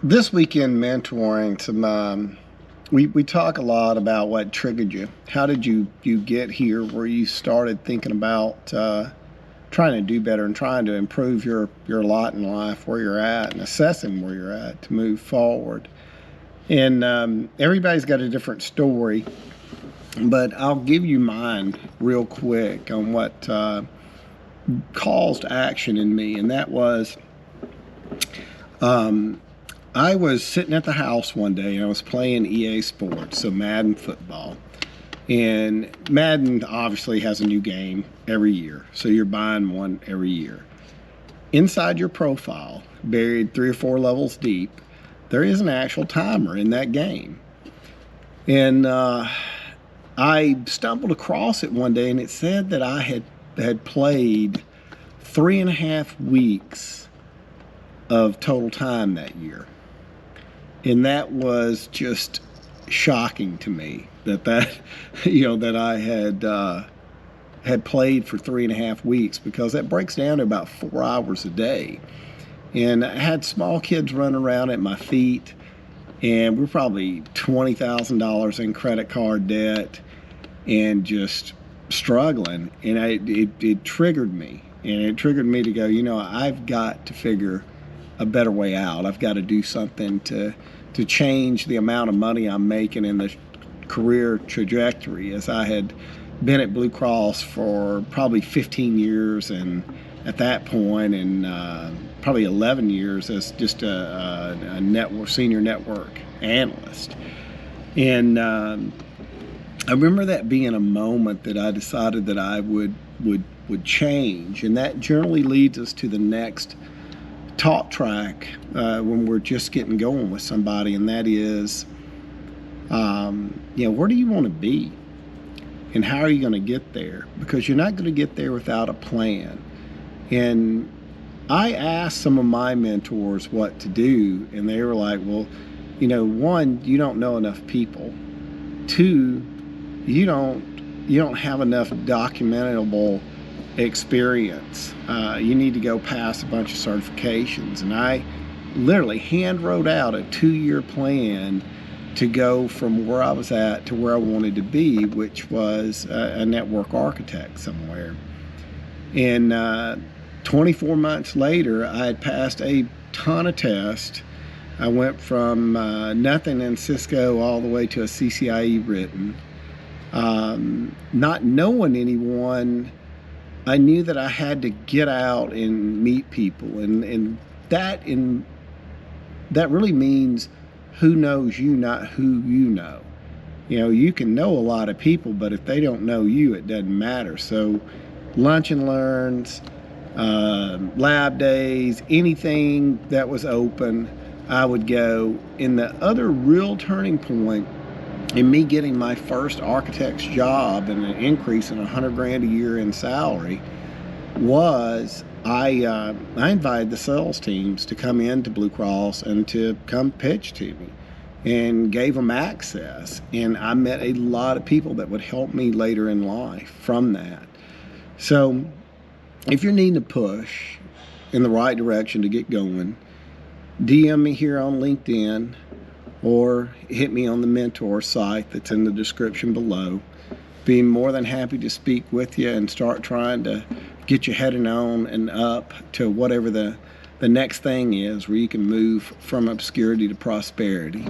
This weekend mentoring, we talk a lot about what triggered you. How did you get here where you started thinking about trying to do better and trying to improve your lot in life, where you're at, and assessing where you're at to move forward. And everybody's got a different story, but I'll give you mine real quick on what caused action in me, and that was I was sitting at the house one day and I was playing EA Sports, so Madden football. And Madden obviously has a new game every year, so you're buying one every year. Inside your profile, buried 3 or 4 levels deep, there is an actual timer in that game. And I stumbled across it one day and it said that I had played 3.5 weeks of total time that year. And that was just shocking to me that I had played for 3.5 weeks, because that breaks down to about 4 hours a day. And I had small kids running around at my feet, and we're probably $20,000 in credit card debt and just struggling. And it triggered me, and it triggered me to go, I've got to figure a better way out. I've got to do something to change the amount of money I'm making in the career trajectory, as I had been at Blue Cross for probably 15 years, and at that point, and probably 11 years as just a senior network analyst. And I remember that being a moment that I decided that I would change, and that generally leads us to the next talk track when we're just getting going with somebody, and that is, where do you want to be, and how are you going to get there? Because you're not going to get there without a plan. And I asked some of my mentors what to do, and they were like, well, 1, you don't know enough people. 2, you don't have enough documentable experience. You need to go pass a bunch of certifications. And I literally hand wrote out a 2-year plan to go from where I was at to where I wanted to be, which was a network architect somewhere. And 24 months later, I had passed a ton of tests. I went from nothing in Cisco all the way to a CCIE written. Not knowing anyone, I knew that I had to get out and meet people, and that really means who knows you, not who you know. You can know a lot of people, but if they don't know you, it doesn't matter. So lunch and learns, lab days, anything that was open, I would go. And the other real turning point in me getting my first architect's job and an increase in $100,000 a year in salary was I invited the sales teams to come into Blue Cross and to come pitch to me, and gave them access. And I met a lot of people that would help me later in life from that. So if you're needing to push in the right direction to get going, DM me here on LinkedIn, or hit me on the mentor site that's in the description below. Be more than happy to speak with you and start trying to get you heading on and up to whatever the next thing is, where you can move from obscurity to prosperity.